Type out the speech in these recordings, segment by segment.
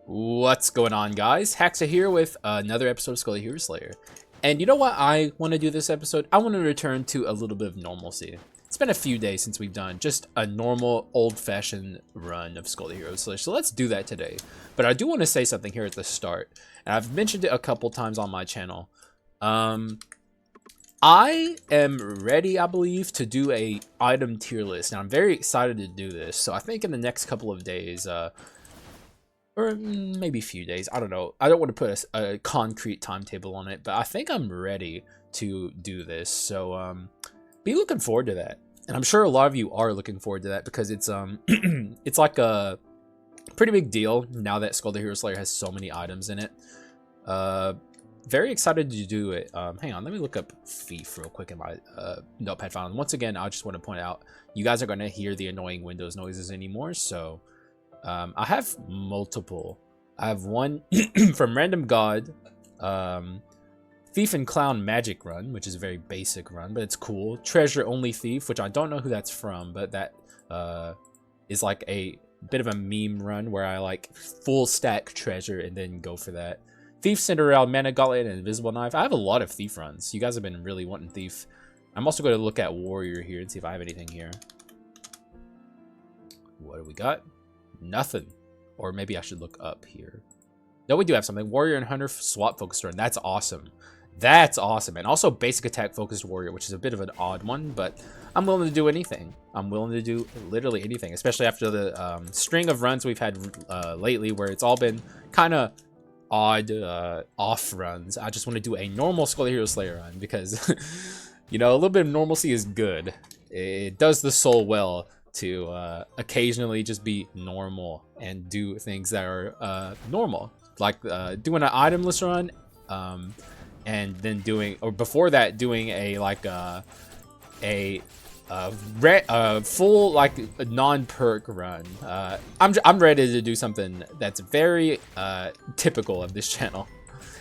What's going on, guys? Haxa here with another episode of Skul the Hero Slayer. And you know what I want to do this episode? I want to return to a little bit of normalcy. It's been a few days since we've done just a normal, old-fashioned run of Skul the Hero Slayer, so let's do that today. But I do want to say something here at the start, and I've mentioned it a couple times on my channel. I am ready, I believe, to do a item tier list, and I'm very excited to do this. So I think in the next couple of days, or maybe a few days, I don't know. I don't want to put a concrete timetable on it, but I think I'm ready to do this. So be looking forward to that. And I'm sure a lot of you are looking forward to that because it's it's like a pretty big deal now that Skul the Hero Slayer has so many items in it. Very excited to do it. Hang on, let me look up Thief real quick in my notepad file. And once again, I just want to point out, you guys are going to hear the annoying Windows noises anymore, so I have multiple. I have one from Random God, Thief and Clown Magic Run, which is a very basic run, but it's cool. Treasure Only Thief, which I don't know who that's from, but that is like a bit of a meme run where I like full stack treasure and then go for that. Thief, Cinderella, Mana Gauntlet, and Invisible Knife. I have a lot of Thief runs. You guys have been really wanting Thief. I'm also going to look at Warrior here and see if I have anything here. What do we got? Nothing. Or maybe I should look up here. No, we do have something. Warrior and Hunter swap focused run. That's awesome. That's awesome. And also basic attack focused warrior, which is a bit of an odd one, but I'm willing to do anything. I'm willing to do literally anything, especially after the string of runs we've had lately where it's all been kind of odd off runs. I just want to do a normal Skul the Hero Slayer run because, you know, a little bit of normalcy is good. It does the soul well to occasionally just be normal and do things that are normal, like doing an itemless run, and then doing, or before that, doing a like full like non-perk run. I'm ready to do something that's very typical of this channel.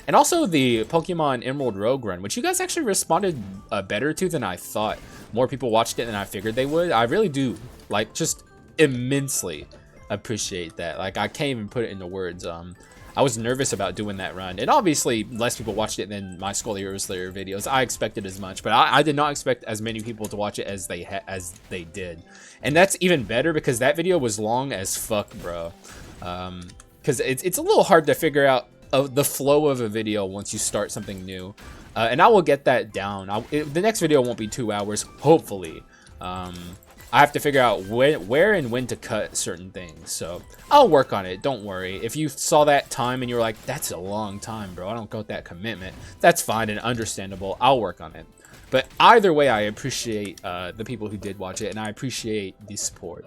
And also the Pokemon Emerald Rogue run, which you guys actually responded better to than I thought. More people watched it than I figured they would. I really do, like, just immensely appreciate that. Like, I can't even put it into words. I was nervous about doing that run, and obviously less people watched it than my Skul the Hero Slayer videos. I expected as much, but I did not expect as many people to watch it as they did. And that's even better because that video was long as fuck, bro. Because it's a little hard to figure out the flow of a video once you start something new, and I will get that down. The next video won't be 2 hours, hopefully. I have to figure out where and when to cut certain things, so I'll work on it. Don't worry. If you saw that time and you were like, that's a long time, bro, I don't got that commitment, that's fine and understandable. I'll work on it. But either way, I appreciate the people who did watch it, and I appreciate the support.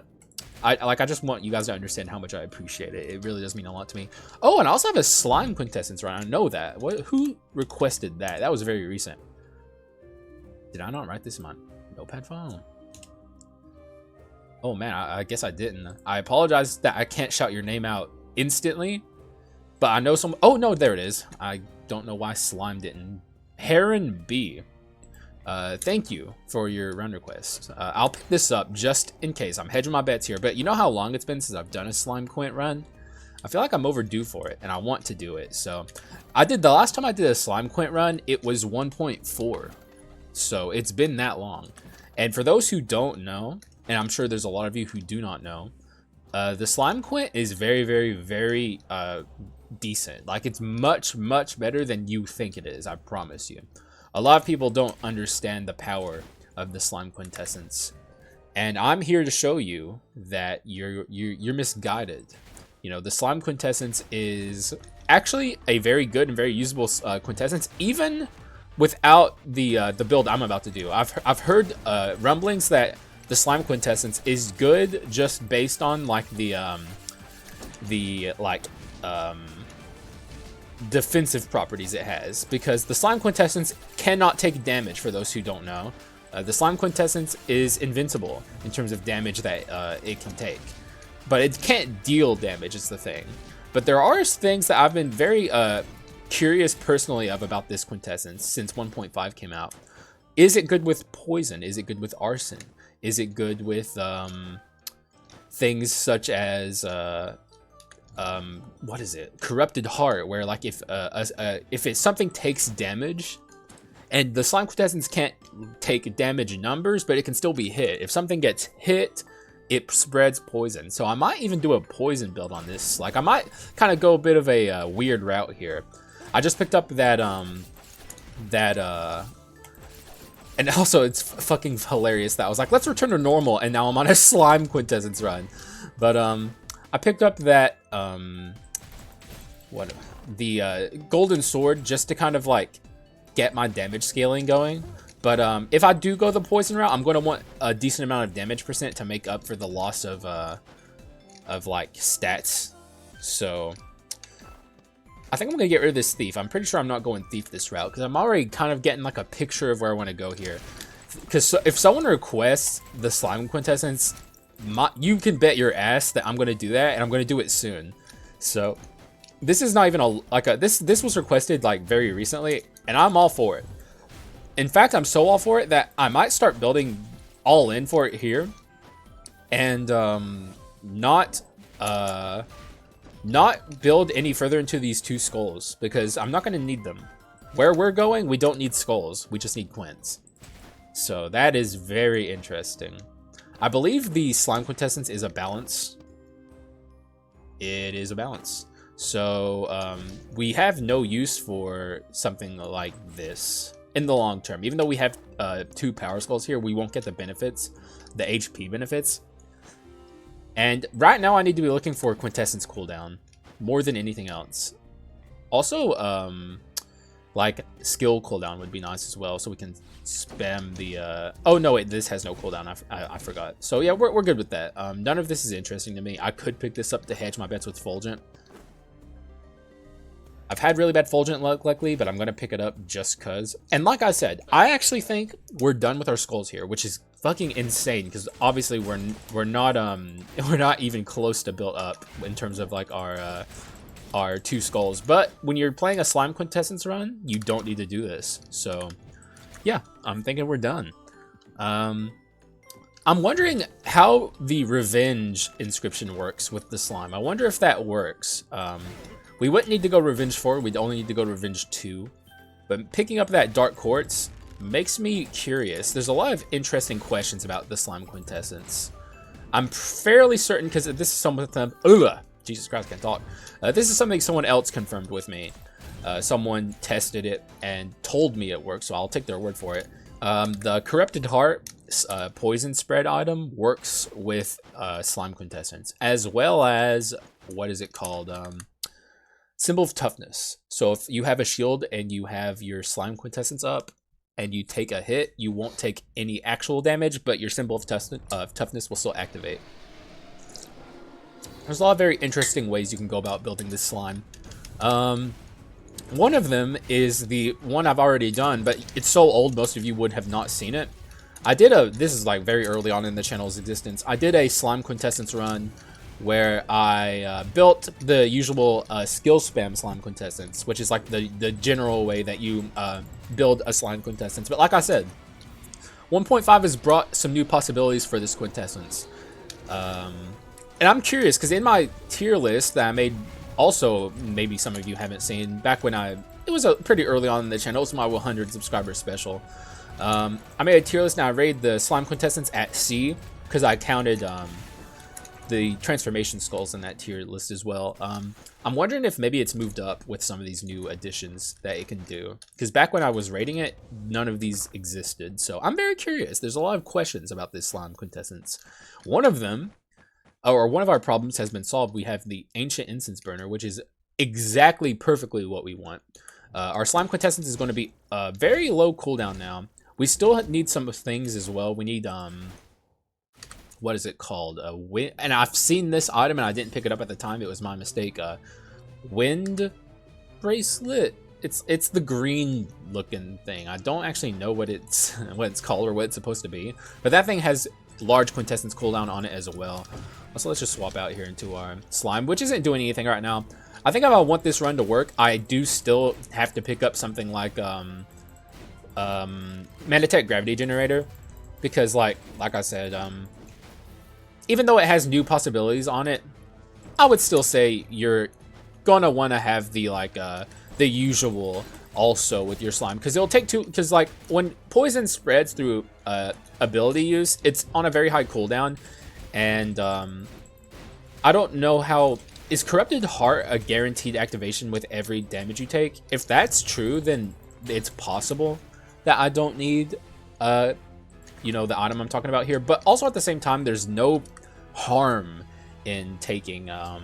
I just want you guys to understand how much I appreciate it. It really does mean a lot to me. Oh, and I also have a slime quintessence run. I know that. Who requested that? That was very recent. Did I not write this in my notepad file? Oh man, I guess I didn't. I apologize that I can't shout your name out instantly, but I know some. Oh no, there it is. I don't know why slime didn't. Heron B. Thank you for your run request. I'll pick this up just in case. I'm hedging my bets here, but you know how long it's been since I've done a slime quint run? I feel like I'm overdue for it, and I want to do it. So the last time I did a slime quint run, it was 1.4. So it's been that long. And for those who don't know, and I'm sure there's a lot of you who do not know, the slime quint is very, very, very decent. Like, it's much, much better than you think it is, I promise you. A lot of people don't understand the power of the slime quintessence, and I'm here to show you that you're misguided. You know, the slime quintessence is actually a very good and very usable quintessence, even without the build I'm about to do. I've heard rumblings that the slime quintessence is good just based on like the defensive properties it has, because the slime quintessence cannot take damage. For those who don't know, the slime quintessence is invincible in terms of damage that it can take, but it can't deal damage is the thing. But there are things that I've been very curious personally about this quintessence since 1.5 came out. Is it good with poison? Is it good with arson? Is it good with things such as what is it? Corrupted Heart, where like if something takes damage, and the slime quintessence can't take damage numbers, but it can still be hit. If something gets hit, it spreads poison. So I might even do a poison build on this. Like I might kind of go a bit of a weird route here. I just picked up that and also it's fucking hilarious that I was like, let's return to normal, and now I'm on a slime quintessence run. But I picked up that golden sword just to kind of like get my damage scaling going. But if I do go the poison route, I'm going to want a decent amount of damage percent to make up for the loss of like stats. So I think I'm going to get rid of this thief. I'm pretty sure I'm not going thief this route because I'm already kind of getting like a picture of where I want to go here. Because if someone requests the slime quintessence, you can bet your ass that I'm going to do that, and I'm going to do it soon. So this is not even this was requested like very recently, and I'm all for it. In fact, I'm so all for it that I might start building all in for it here, and not build any further into these 2 skulls because I'm not going to need them. Where we're going, we don't need skulls. We just need quints. So that is very interesting. I believe the slime quintessence is a balance. It is a balance. So we have no use for something like this in the long term. Even though we have 2 power skulls here, we won't get the benefits, the HP benefits. And right now I need to be looking for quintessence cooldown more than anything else. Also, like skill cooldown would be nice as well, so we can spam the oh no, wait, this has no cooldown. I forgot. So yeah, we're good with that. None of this is interesting to me. I could pick this up to hedge my bets with Fulgent. I've had really bad Fulgent luck lately, but I'm gonna pick it up just cause. And like I said, I actually think we're done with our skulls here, which is fucking insane because obviously we're not even close to built up in terms of like our 2 skulls. But when you're playing a slime quintessence run, you don't need to do this. So yeah, I'm thinking we're done. I'm wondering how the revenge inscription works with the slime. I wonder if that works. We wouldn't need to go revenge 4, we'd only need to go revenge 2. But picking up that dark quartz makes me curious. There's a lot of interesting questions about the slime quintessence. I'm fairly certain, because this is something, Jesus Christ, I can't talk. This is something someone else confirmed with me. Someone tested it and told me it works, so I'll take their word for it. The Corrupted Heart poison spread item works with slime quintessence, as well as, what is it called? Symbol of Toughness. So if you have a shield and you have your slime quintessence up and you take a hit, you won't take any actual damage, but your Symbol of Toughness will still activate. There's a lot of very interesting ways you can go about building this slime. One of them is the one I've already done, but it's so old most of you would have not seen it. This is like very early on in the channel's existence. I did a slime quintessence run where I built the usual skill spam slime quintessence, which is like the general way that you build a slime quintessence. But like I said, 1.5 has brought some new possibilities for this quintessence. And I'm curious, because in my tier list that I made, also maybe some of you haven't seen, back when it was pretty early on in the channel, it was my 100 subscriber special. I made a tier list and I rated the slime quintessence at C, because I counted the transformation skulls in that tier list as well. I'm wondering if maybe it's moved up with some of these new additions that it can do, because back when I was rating it, none of these existed. So I'm very curious. There's a lot of questions about this slime quintessence. One of them, or one of our problems, has been solved. We have the ancient incense burner, which is exactly perfectly what we want. Our slime quintessence is going to be very low cooldown now. We still need some things as well. We need what is it called? And I've seen this item and I didn't pick it up at the time. It was my mistake. Wind bracelet. It's the green looking thing. I don't actually know what it's called or what it's supposed to be. But that thing has large quintessence cooldown on it as well. So let's just swap out here into our slime, which isn't doing anything right now. I think if I want this run to work, I do still have to pick up something like Manatech Gravity Generator, because like I said, even though it has new possibilities on it, I would still say you're gonna want to have the the usual also with your slime, because it'll take two, because like when poison spreads through ability use, it's on a very high cooldown, and I don't know how is Corrupted Heart a guaranteed activation with every damage you take. If that's true, then it's possible that I don't need you know, the item I'm talking about here, but also at the same time there's no harm in taking why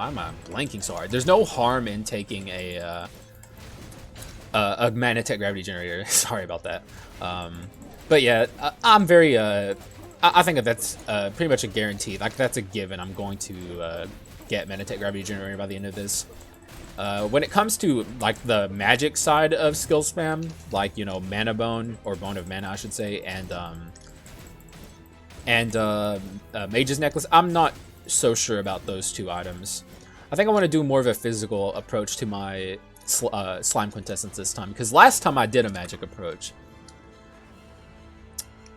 am I blanking so hard? There's no harm in taking a Magnetic Gravity Generator. Sorry about that. But yeah, I'm very I think that that's pretty much a guarantee. Like, that's a given. I'm going to get Magnetic Gravity Generator by the end of this. When it comes to like the magic side of skill spam, like, you know, Mana Bone, or Bone of Mana I should say, and Mage's Necklace, I'm not so sure about those two items. I think I want to do more of a physical approach to my slime quintessence this time, because last time I did a magic approach.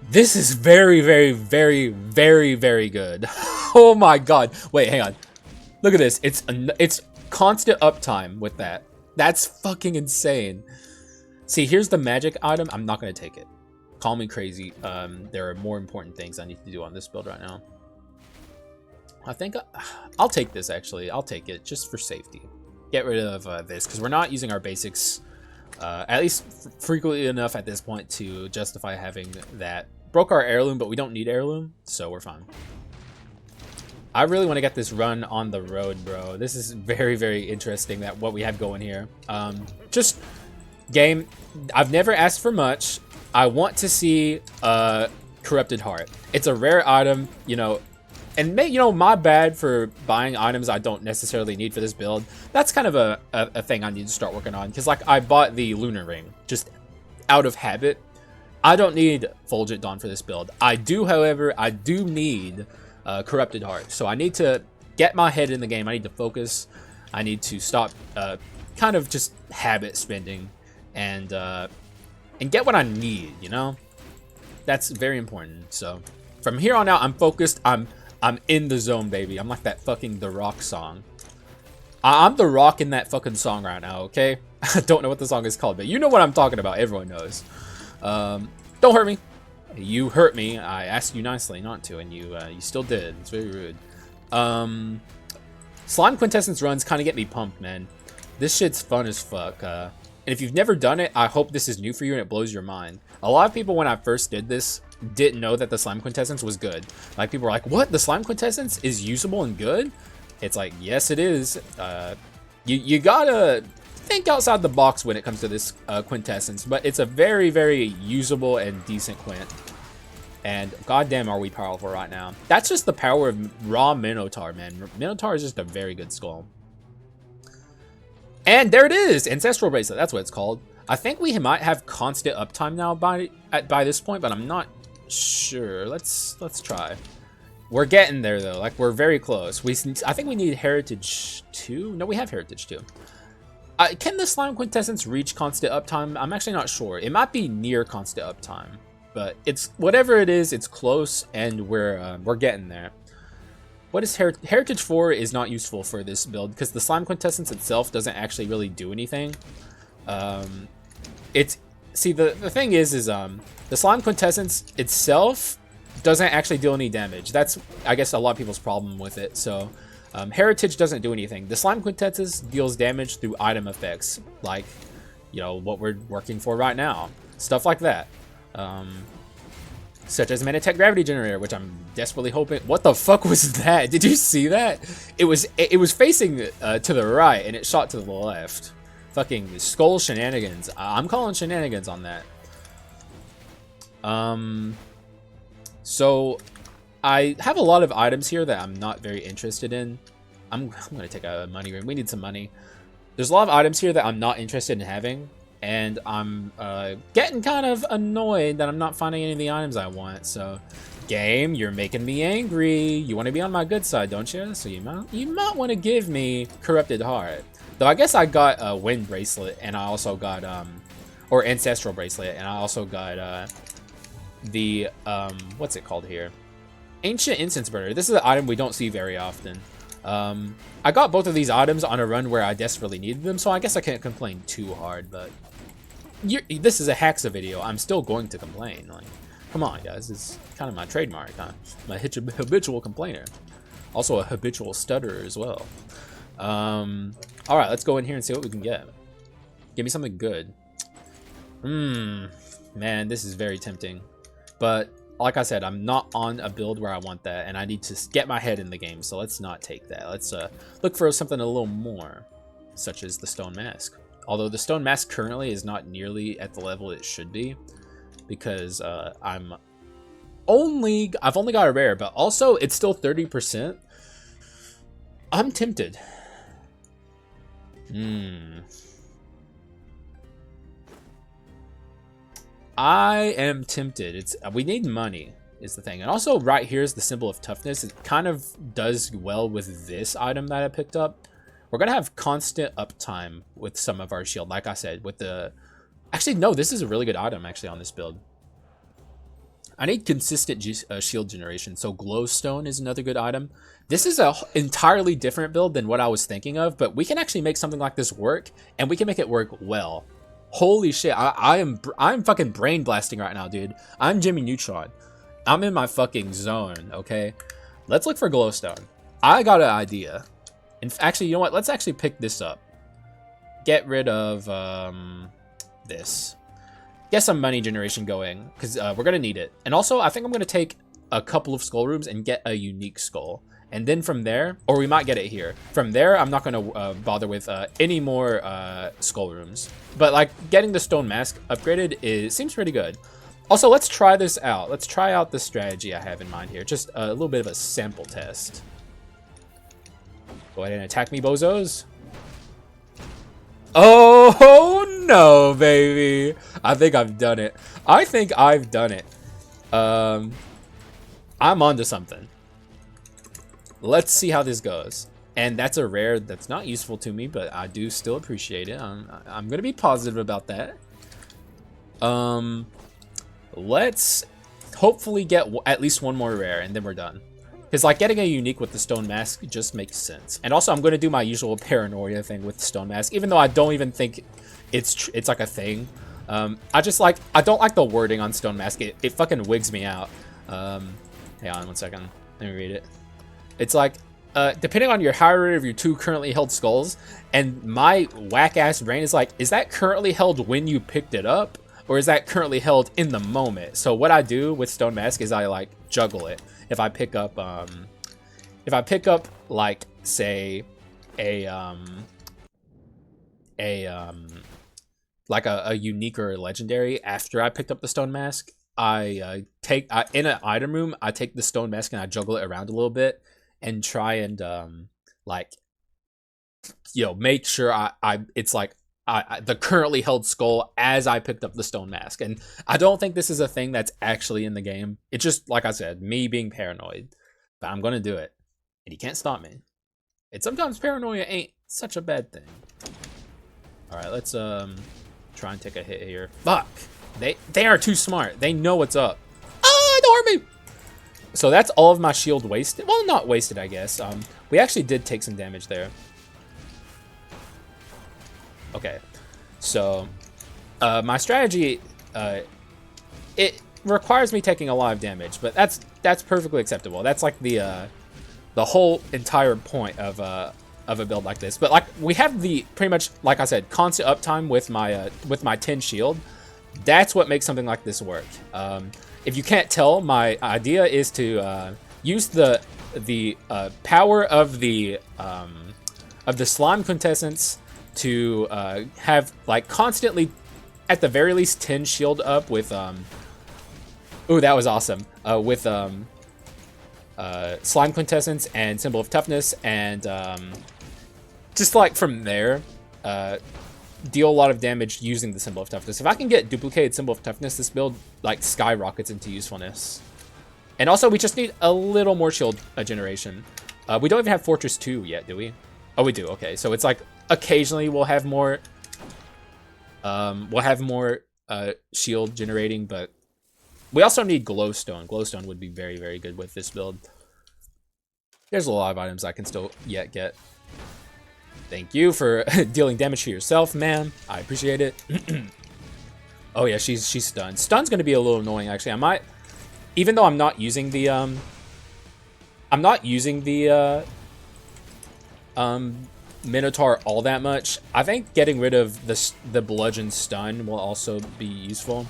This is very, very, very, very, very good. Oh my god. Wait, hang on. Look at this. It's constant uptime with that. That's fucking insane. See, here's the magic item. I'm not going to take it. Call me crazy. There are more important things I need to do on this build right now. I think I'll take this, actually. I'll take it just for safety. Get rid of this, because we're not using our basics at least frequently enough at this point to justify having that. Broke our heirloom, but we don't need heirloom, so we're fine. I really want to get this run on the road, bro. This is very, very interesting, that what we have going here. Just game, I've never asked for much. I want to see Corrupted Heart. It's a rare item, you know, and you know, my bad for buying items I don't necessarily need for this build. That's kind of a thing I need to start working on, because like I bought the Lunar Ring just out of habit. I don't need Fulgent Dawn for this build. I do, however, I do need Corrupted Heart. So I need to get my head in the game. I need to focus. I need to stop kind of just habit spending and get what I need, you know? That's very important. So from here on out, I'm focused. I'm in the zone, baby. I'm like that fucking The Rock song. I'm The Rock in that fucking song right now, okay? I don't know what the song is called, but you know what I'm talking about. Everyone knows. Don't hurt me. You hurt me. I asked you nicely not to, and you still did. It's very rude. Slime Quintessence runs kind of get me pumped, man. This shit's fun as fuck. And if you've never done it, I hope this is new for you and it blows your mind. A lot of people, when I first did this, didn't know that the Slime Quintessence was good. Like, people were like, what? The Slime Quintessence is usable and good? It's like, yes, it is. You gotta think outside the box when it comes to this quintessence, but it's a very, very usable and decent quint. And goddamn, are we powerful right now. That's just the power of raw Minotaur, man. Minotaur is just a very good skull. And there it is, Ancestral Bracelet. That's what it's called. I think we might have constant uptime now by this point, but I'm not sure. Let's try. We're getting there though. Like, we're very close. I think we need Heritage 2. No, we have Heritage 2. Can the Slime Quintessence reach constant uptime? I'm actually not sure. It might be near constant uptime, but it's whatever it is. It's close, and we're getting there. What is Heritage 4 is not useful for this build because the Slime Quintessence itself doesn't actually really do anything. See, the thing is the Slime Quintessence itself doesn't actually deal any damage. That's, I guess, a lot of people's problem with it. So Heritage doesn't do anything. The Slime Quintessence deals damage through item effects, like, you know, what we're working for right now. Stuff like that. Such as Magnetic Gravity Generator, which I'm desperately hoping... What the fuck was that? Did you see that? It was facing to the right, and it shot to the left. Fucking Skull shenanigans. I'm calling shenanigans on that. So I have a lot of items here that I'm not very interested in. I'm gonna take a money ring. We need some money. There's a lot of items here that I'm not interested in having, and I'm getting kind of annoyed that I'm not finding any of the items I want. So, game, you're making me angry. You want to be on my good side, don't you? So you might want to give me Corrupted Heart. Though I guess I got a Wind Bracelet, and I also got or Ancestral Bracelet, and I also got the what's it called here? Ancient Incense Burner. This is an item we don't see very often. I got both of these items on a run where I desperately needed them, so I guess I can't complain too hard, but this is a Haxa video. I'm still going to complain. Like, come on, guys. It's kind of my trademark. I'm a habitual complainer. Also a habitual stutterer as well. All right, let's go in here and see what we can get. Give me something good. Man, this is very tempting. But like I said, I'm not on a build where I want that, and I need to get my head in the game, so let's not take that. Let's look for something a little more, such as the Stone Mask. Although the Stone Mask currently is not nearly at the level it should be, because I've only got a rare, but also it's still 30%. I'm tempted. I am tempted. We need money is the thing. And also right here is the symbol of toughness. It kind of does well with this item that I picked up. We're going to have constant uptime with some of our shield. Like I said, with the... Actually, no, this is a really good item actually on this build. I need consistent shield generation. So glowstone is another good item. This is a entirely different build than what I was thinking of, but we can actually make something like this work, and we can make it work well. Holy shit, I'm fucking brain blasting right now, dude. I'm Jimmy Neutron. I'm in my fucking zone, okay? Let's look for glowstone. I got an idea. And actually, you know what? Let's actually pick this up. Get rid of this. Get some money generation going, because we're going to need it. And also, I think I'm going to take a couple of skull rooms and get a unique skull. And then from there, or we might get it here. From there, I'm not going to bother with any more skull rooms. But like getting the Stone Mask upgraded seems pretty good. Also, let's try this out. Let's try out the strategy I have in mind here. Just a little bit of a sample test. Go ahead and attack me, bozos. Oh no, baby. I think I've done it. I'm onto something. Let's see how this goes. And that's a rare that's not useful to me, but I do still appreciate it. I'm gonna be positive about that. Let's hopefully get at least one more rare, and then we're done. Because like getting a unique with the Stone Mask just makes sense. And also I'm gonna do my usual paranoia thing with the Stone Mask, even though I don't even think it's like a thing. I don't like the wording on Stone Mask. It fucking wigs me out. Hang on 1 second. Let me read it. It's like, depending on your higher rate of your 2 currently held skulls, and my whack-ass brain is like, is that currently held when you picked it up? Or is that currently held in the moment? So what I do with Stone Mask is I like juggle it. If I pick up like say a unique or a legendary after I picked up the Stone Mask, I in an item room, I take the Stone Mask and I juggle it around a little bit and try and like, you know, make sure it's like the currently held skull as I picked up the Stone Mask. And I don't think this is a thing that's actually in the game. It's just, like I said, me being paranoid. But I'm gonna do it. And you can't stop me. And sometimes paranoia ain't such a bad thing. Alright, let's try and take a hit here. Fuck! They are too smart. They know what's up. Ah, don't hurt me! So that's all of my shield wasted. Well, not wasted, I guess. We actually did take some damage there. Okay, so my strategy, it requires me taking a lot of damage, but that's perfectly acceptable. That's like the whole entire point of a build like this. But like we have the pretty much, like I said, constant uptime with my 10 shield. That's what makes something like this work. If you can't tell, my idea is to use the power of the slime quintessence to have like constantly at the very least 10 shield up with ooh, that was awesome, with slime quintessence and symbol of toughness, and just like from there deal a lot of damage using the symbol of toughness. If I can get duplicated symbol of toughness, this build like skyrockets into usefulness. And also we just need a little more shield generation. We don't even have Fortress 2 yet, do we? Oh, we do. Okay, so it's like occasionally we'll have more shield generating, but We also need glowstone. Glowstone would be very, very good with this build. There's a lot of items I can still yet get. Thank you for dealing damage to yourself, man. I appreciate it. Oh yeah, she's stunned. Stun's gonna be a little annoying actually. I might, even though I'm not using the Minotaur all that much. I think getting rid of the bludgeon stun will also be useful.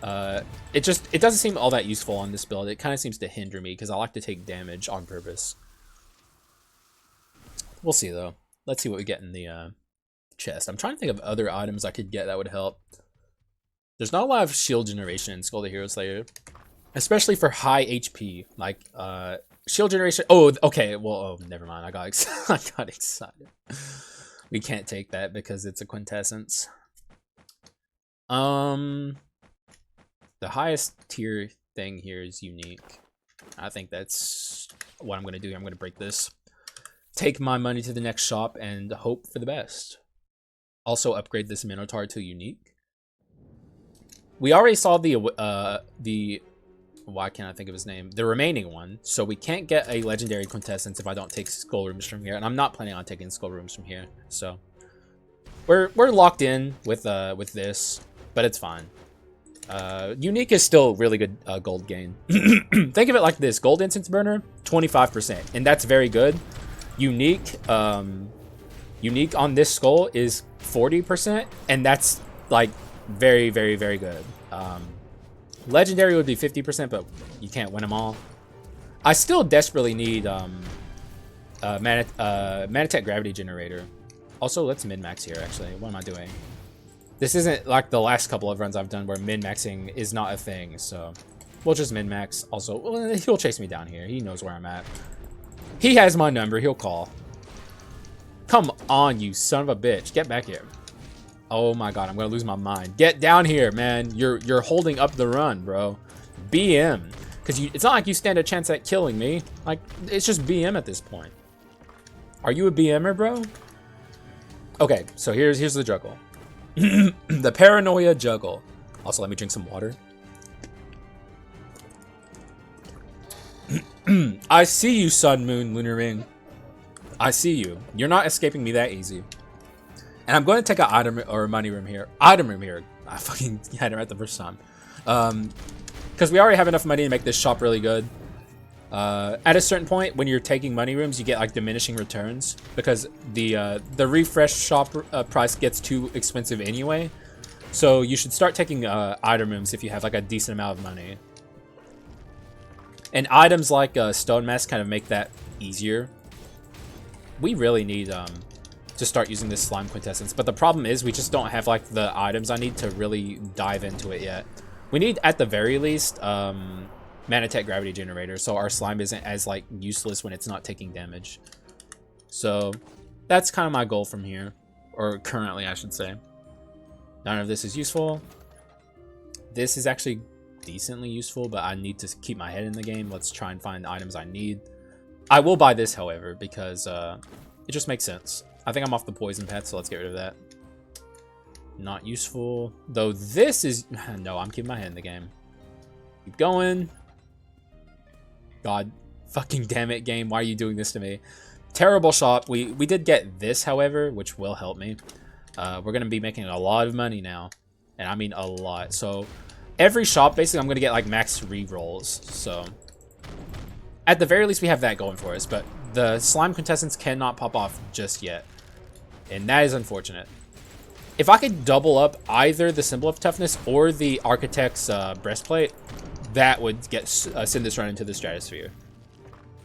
It doesn't seem all that useful on this build. It kind of seems to hinder me because I like to take damage on purpose. We'll see though. Let's see what we get in the chest. I'm trying to think of other items I could get that would help. There's not a lot of shield generation in Skul the Hero Slayer, especially for high HP. Like shield generation. Oh, okay. Well, oh, never mind. I got excited. We can't take that because it's a quintessence. The highest tier thing here is unique. I think that's what I'm gonna do. I'm gonna break this. Take my money to the next shop and hope for the best. Also upgrade this Minotaur to unique. We already saw the why can't I think of his name? The remaining one. So we can't get a legendary quintessence if I don't take skull rooms from here, and I'm not planning on taking skull rooms from here. So we're locked in with this, but it's fine. Unique is still really good gold gain. Think of it like this: gold incense burner, 25%, and that's very good. Unique on this skull is 40%, and that's like very, very, very good. Legendary would be 50%, but you can't win them all. I still desperately need Manatech gravity generator. Also, let's min-max here. Actually, what am I doing? This isn't like the last couple of runs I've done where min-maxing is not a thing, so we'll just min-max. Also, well, he'll chase me down here. He knows where I'm at. He has my number. He'll call. Come on, you son of a bitch. Get back here. Oh my god, I'm gonna lose my mind. Get down here, man. You're holding up the run, bro. BM. Because it's not like you stand a chance at killing me. Like, it's just BM at this point. Are you a BMer, bro? Okay, so here's the juggle. The paranoia juggle. Also, let me drink some water. I see you, Sun, Moon, Lunar Ring. I see you. You're not escaping me that easy. And I'm going to take an item or money room here. Item room here. I fucking had it right the first time. Because we already have enough money to make this shop really good. At a certain point, when you're taking money rooms, you get like diminishing returns because the refresh shop price gets too expensive anyway. So you should start taking item rooms if you have like a decent amount of money. And items like Stone Mask kind of make that easier. We really need to start using this slime quintessence, but the problem is we just don't have like the items I need to really dive into it yet. We need, at the very least, Manatech gravity generator, so our slime isn't as like useless when it's not taking damage. So that's kind of my goal from here, or currently I should say. None of this is useful. This is actually decently useful, but I need to keep my head in the game. Let's try and find the items I need. I will buy this, however, because it just makes sense. I think I'm off the poison path, so let's get rid of that. Not useful. Though this is... No, I'm keeping my head in the game. Keep going. God fucking damn it, game. Why are you doing this to me? Terrible shop. We did get this, however, which will help me. We're going to be making a lot of money now. And I mean a lot. So every shop, basically, I'm going to get like max rerolls. So at the very least, we have that going for us. But the slime quintessence cannot pop off just yet. And that is unfortunate. If I could double up either the symbol of toughness or the architect's breastplate, that would get send this run into the stratosphere.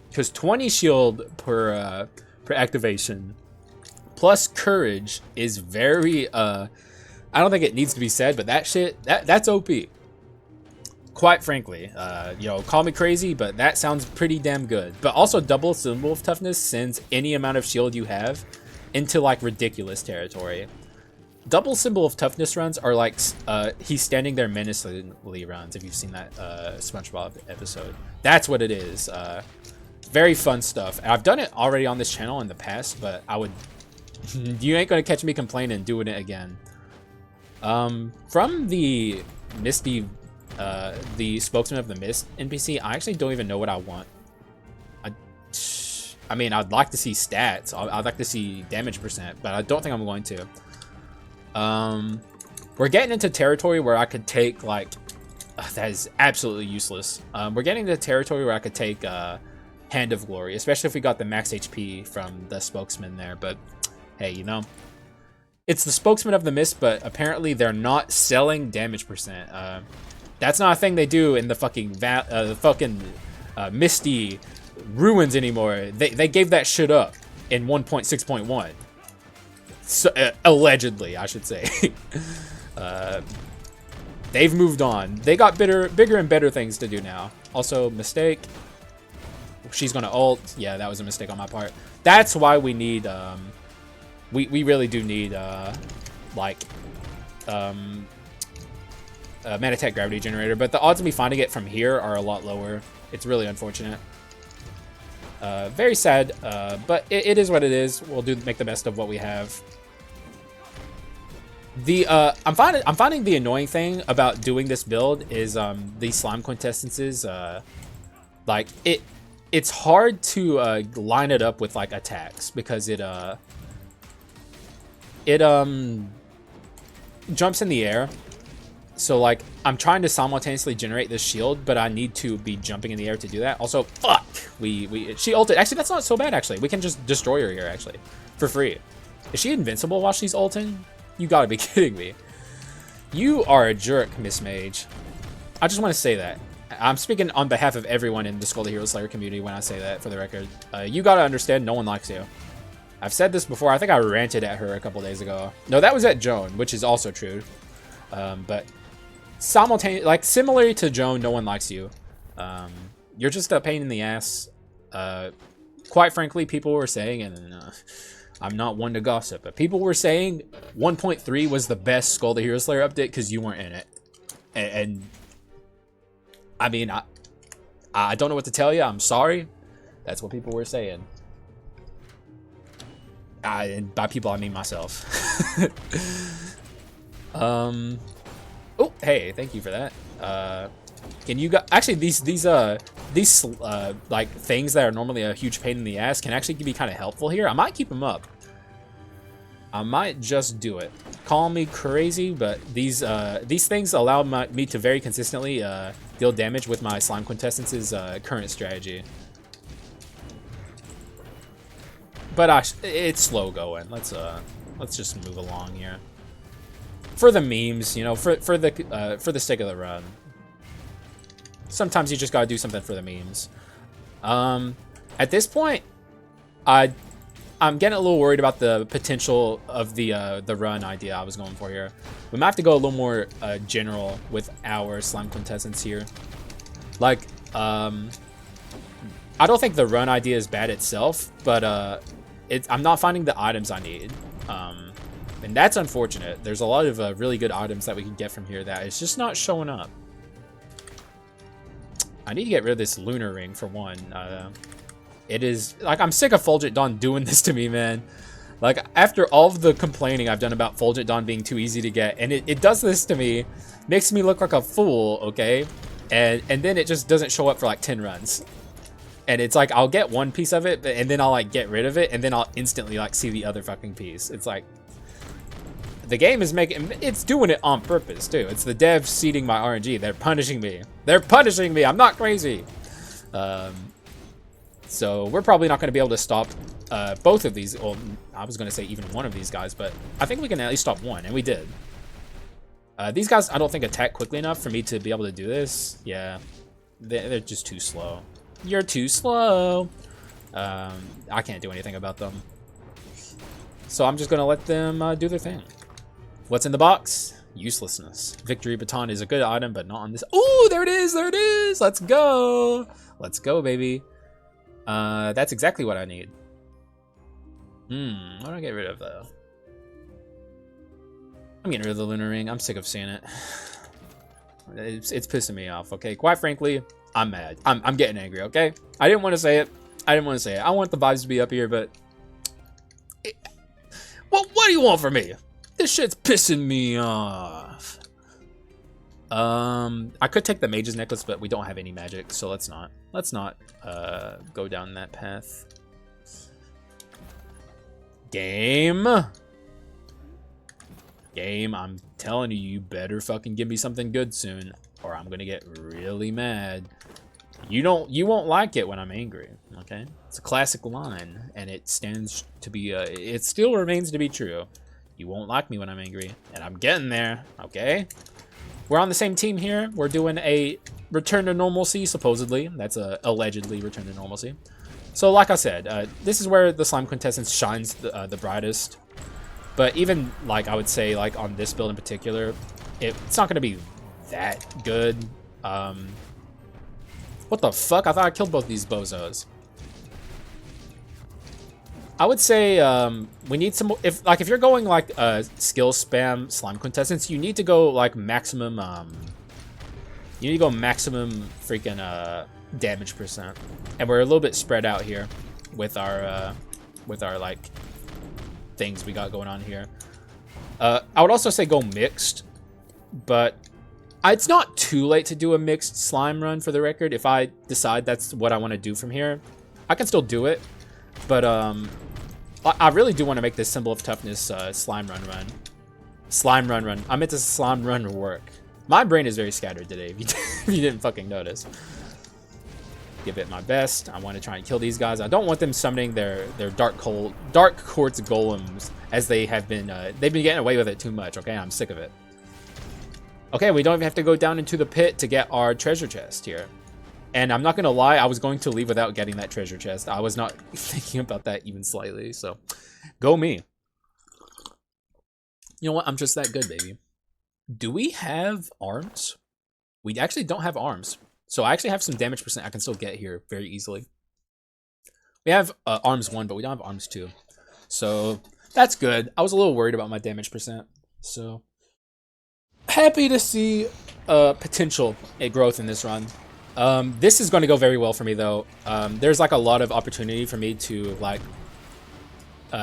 Because 20 shield per activation plus courage is very I don't think it needs to be said, but that shit that's OP. Quite frankly, you know, call me crazy, but that sounds pretty damn good. But also, double symbol of toughness sends any amount of shield you have into like ridiculous territory. Double symbol of toughness runs are like he's standing there menacingly runs. If you've seen that SpongeBob episode, that's what it is. Very fun stuff. I've done it already on this channel in the past, but I would you ain't gonna catch me complaining doing it again. From the Misty, the Spokesman of the Mist NPC, I actually don't even know what I want. I mean, I'd like to see stats. I'd like to see damage percent, but I don't think I'm going to. We're getting into territory where I could take, like, that is absolutely useless. We're getting into territory where I could take Hand of Glory, especially if we got the max HP from the Spokesman there. But hey, you know, it's the Spokesman of the Mist, but apparently they're not selling damage percent. That's not a thing they do in the fucking Misty Ruins anymore. They gave that shit up in 1.6.1. So, allegedly, I should say. They've moved on. They got bigger and better things to do now. Also, mistake. She's gonna ult. Yeah, that was a mistake on my part. That's why we need we really do need like Mana Tech Gravity Generator, but the odds of me finding it from here are a lot lower. It's really unfortunate. Very sad, but it is what it is. We'll make the best of what we have. I'm finding the annoying thing about doing this build is these slime quintessences. Like it's hard to line it up with like attacks because it jumps in the air. So like I'm trying to simultaneously generate this shield, but I need to be jumping in the air to do that. Also, fuck, she ulted. Actually, that's not so bad. Actually, we can just destroy her here actually for free. Is she invincible while she's ulting? You gotta be kidding me. You are a jerk, Miss Mage. I just want to say that. I'm speaking on behalf of everyone in the Skul the Hero Slayer community when I say that, for the record. You gotta understand, no one likes you. I've said this before. I think I ranted at her a couple days ago. No, that was at Joan, which is also true. But simultaneously, like similar to Joan, no one likes you. You're just a pain in the ass. Quite frankly, people were saying, and I'm not one to gossip, but people were saying 1.3 was the best Skul the Hero Slayer update because you weren't in it. And I mean, I don't know what to tell you. I'm sorry. That's what people were saying. And by people, I mean myself. Oh, hey, thank you for that. Can you actually these like things that are normally a huge pain in the ass can actually be kind of helpful here. I might keep them up. I might just do it. Call me crazy, but these things allow me to very consistently deal damage with my slime quintessence's current strategy. But it's slow going. Let's just move along here. For the memes, you know, for the sake of the run. Sometimes you just gotta do something for the memes. At this point, I'm getting a little worried about the potential of the run idea I was going for here. We might have to go a little more general with our slime quintessence here. Like, I don't think the run idea is bad itself, but I'm not finding the items I need. And that's unfortunate. There's a lot of really good items that we can get from here that is just not showing up. I need to get rid of this lunar ring for one. It is like I'm sick of Fulgent Dawn doing this to me, man. Like after all of the complaining I've done about Fulgent Dawn being too easy to get, and it does this to me, makes me look like a fool, okay? And then it just doesn't show up for like 10 runs. And it's like I'll get one piece of it, and then I'll like get rid of it, and then I'll instantly like see the other fucking piece. It's like the game is it's doing it on purpose too. It's the devs seeding my RNG. They're punishing me. They're punishing me. I'm not crazy. So we're probably not going to be able to stop both of these. Well, I was going to say even one of these guys, but I think we can at least stop one, and we did. These guys, I don't think attack quickly enough for me to be able to do this. Yeah, they're just too slow. You're too slow. I can't do anything about them. So I'm just going to let them do their thing. What's in the box? Uselessness. Victory Baton is a good item, but not on this. Ooh, there it is. There it is. Let's go. Let's go, baby. That's exactly what I need. What do I get rid of, though? I'm getting rid of the lunar ring. I'm sick of seeing it. It's pissing me off, okay? Quite frankly, I'm mad. I'm getting angry, okay? I didn't want to say it. I didn't want to say it. I want the vibes to be up here, but... Well, what do you want from me? This shit's pissing me off. I could take the mage's necklace, but we don't have any magic, so let's not. Let's not go down that path. Game. Game, I'm telling you, you better fucking give me something good soon, or I'm gonna get really mad. You won't like it when I'm angry, okay? It's a classic line, and it stands to be, it still remains to be true. You won't like me when I'm angry, and I'm getting there, okay? We're on the same team here. We're doing a return to normalcy, supposedly. That's a allegedly return to normalcy. So, like I said, this is where the slime quintessence shines the brightest. But even, like, I would say, like, on this build in particular, it's not going to be that good. What the fuck? I thought I killed both these bozos. I would say we need some. If you're going like skill spam slime quintessence, you need to go like maximum. You need to go maximum freaking damage percent, and we're a little bit spread out here with our like things we got going on here. I would also say go mixed, but it's not too late to do a mixed slime run. For the record, if I decide that's what I want to do from here, I can still do it. But I really do want to make this symbol of toughness slime run. I meant to slime run work. My brain is very scattered today, if you didn't fucking notice. Give it my best. I want to try and kill these guys. I don't want them summoning their dark quartz golems, as they have been. They've been getting away with it too much. Okay, I'm sick of it. Okay, we don't even have to go down into the pit to get our treasure chest here. And I'm not going to lie, I was going to leave without getting that treasure chest. I was not thinking about that even slightly, so go me. You know what? I'm just that good, baby. Do we have arms? We actually don't have arms. So I actually have some damage percent I can still get here very easily. We have arms 1, but we don't have arms 2. So that's good. I was a little worried about my damage percent. So happy to see potential growth in this run. This is going to go very well for me, though. There's like a lot of opportunity for me to like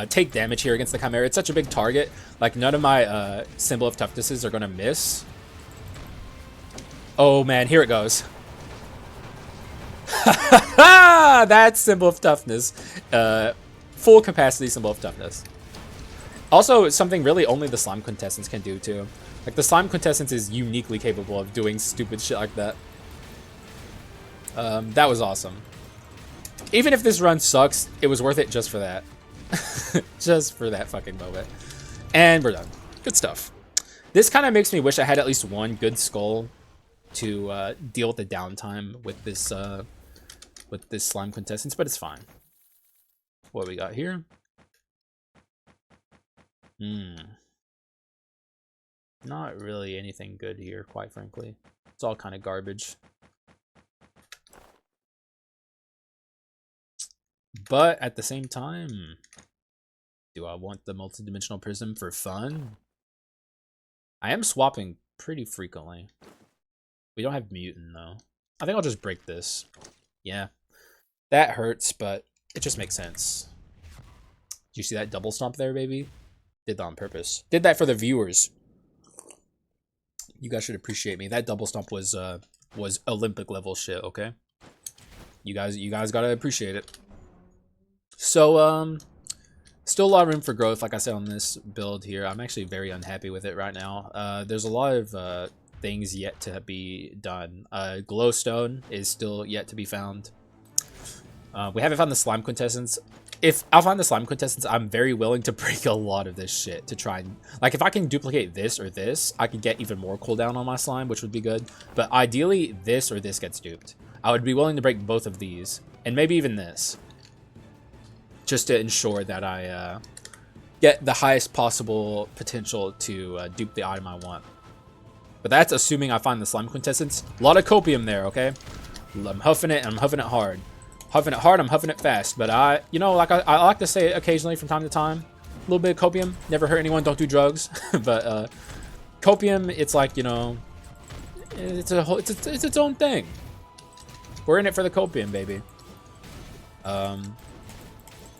take damage here against the Chimera. It's such a big target. Like none of my symbol of toughnesses are going to miss. Oh man, here it goes. That's symbol of toughness. Full capacity symbol of toughness. Also, something really only the slime quintessence can do too. Like the slime quintessence is uniquely capable of doing stupid shit like that. That was awesome. Even if this run sucks, it was worth it just for that. Just for that fucking moment. And we're done. Good stuff. This kind of makes me wish I had at least one good skull to deal with the downtime with this slime quintessence, but it's fine. What we got here? Not really anything good here, quite frankly. It's all kind of garbage. But at the same time, do I want the multidimensional prism for fun? I am swapping pretty frequently. We don't have mutant though. I think I'll just break this. Yeah, that hurts, but it just makes sense. Do you see that double stomp there, baby? Did that on purpose. Did that for the viewers. You guys should appreciate me. That double stomp was Olympic level shit. Okay, you guys gotta appreciate it. So, still a lot of room for growth, like I said, on this build here. I'm actually very unhappy with it right now. There's a lot of things yet to be done. Glowstone is still yet to be found. We haven't found the slime quintessence. If I find the slime quintessence, I'm very willing to break a lot of this shit to try and... Like, if I can duplicate this or this, I could get even more cooldown on my slime, which would be good. But ideally, this or this gets duped. I would be willing to break both of these, and maybe even this, just to ensure that I get the highest possible potential to dupe the item I want. But that's assuming I find the slime quintessence. A lot of copium there, okay? I'm huffing it, and I'm huffing it hard. Huffing it hard, I'm huffing it fast. But you know, like I like to say occasionally from time to time, a little bit of copium, never hurt anyone, don't do drugs. But copium, it's like, you know, it's its own thing. We're in it for the copium, baby.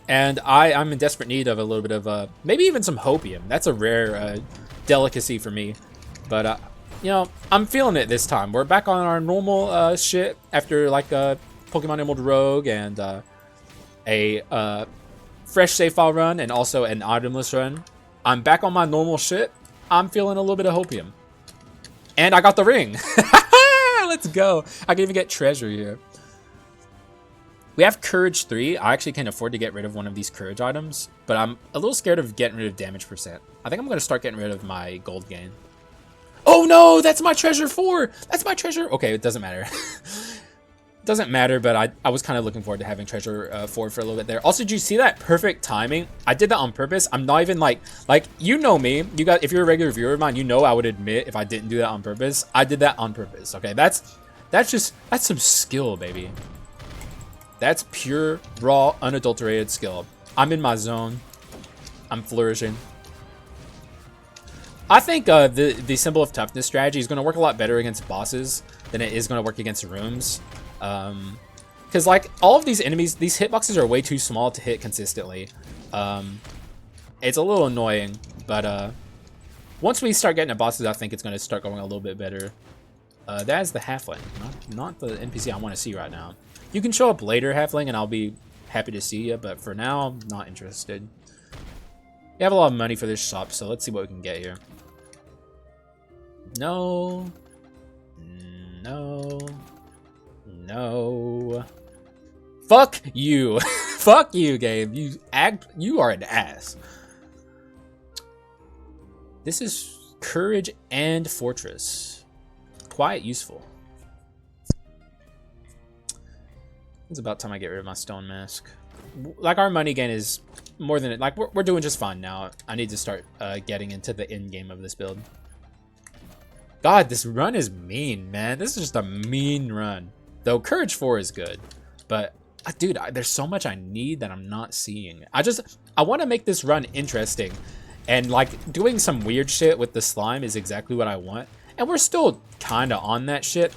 And I'm in desperate need of a little bit of maybe even some hopium. That's a rare delicacy for me. But you know, I'm feeling it this time. We're back on our normal shit after like Pokemon Emerald Rogue and a fresh save file run and also an itemless run. I'm back on my normal shit. I'm feeling a little bit of hopium. And I got the ring. Let's go. I can even get treasure here. We have Courage 3. I actually can afford to get rid of one of these Courage items, but I'm a little scared of getting rid of damage percent. I think I'm going to start getting rid of my gold gain. Oh no, that's my treasure 4. That's my treasure. Okay, it doesn't matter. Doesn't matter, but I was kind of looking forward to having treasure 4 for a little bit there. Also, did you see that perfect timing? I did that on purpose. I'm not even like you know me. You got, if you're a regular viewer of mine, you know I would admit if I didn't do that on purpose. I did that on purpose. Okay, that's some skill, baby. That's pure, raw, unadulterated skill. I'm in my zone. I'm flourishing. I think the Symbol of Toughness strategy is going to work a lot better against bosses than it is going to work against rooms. Because like all of these enemies, these hitboxes are way too small to hit consistently. It's a little annoying, but once we start getting to bosses, I think it's going to start going a little bit better. That is the halfling, not the NPC I want to see right now. You can show up later, halfling, and I'll be happy to see you, but for now, I'm not interested. We have a lot of money for this shop, so let's see what we can get here. No. No. No. Fuck you. Fuck you, game. You are an ass. This is Courage and Fortress. Quite useful. It's about time I get rid of my stone mask. Like, our money gain is more than it. Like, we're doing just fine now. I need to start getting into the end game of this build. God, this run is mean, man. This is just a mean run. Though Courage 4 is good, but dude, there's so much I need that I'm not seeing. I want to make this run interesting, and like doing some weird shit with the slime is exactly what I want. And we're still kind of on that shit.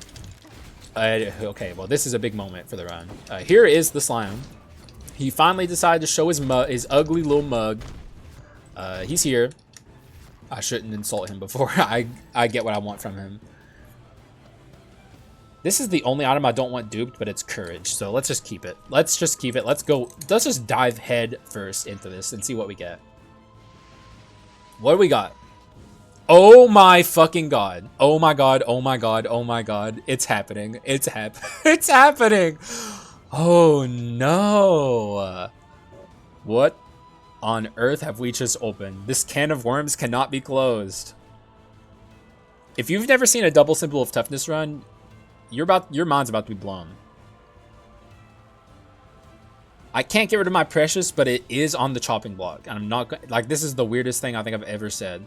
Okay, well, this is a big moment for the run. Here is the slime. He finally decided to show his ugly little mug. He's here. I shouldn't insult him before I get what I want from him. This is the only item I don't want duped, but it's Courage. So let's just keep it. Let's just keep it. Let's go. Let's just dive head first into this and see what we get. What do we got? Oh my fucking god. Oh my god. Oh my god. Oh my god. It's happening. It's happening. Oh no. What on earth have we just opened? This can of worms cannot be closed. If you've never seen a double Symbol of Toughness run, your mind's about to be blown. I can't get rid of my Precious, but it is on the chopping block. And I'm not like, this is the weirdest thing I think I've ever said.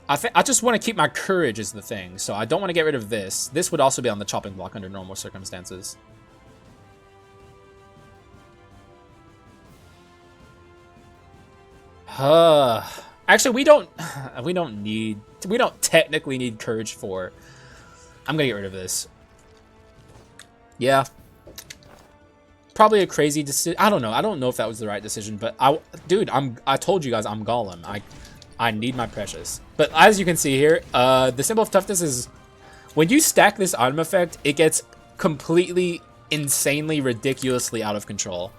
I just want to keep my Courage as the thing, so I don't want to get rid of this. This would also be on the chopping block under normal circumstances. Actually, we don't technically need Courage 4. I'm gonna get rid of this. Yeah. Probably a crazy decision. I don't know. I don't know if that was the right decision, but I told you guys I'm Gollum. I need my Precious. But as you can see here, the Symbol of Toughness is, when you stack this item effect, it gets completely, insanely, ridiculously out of control.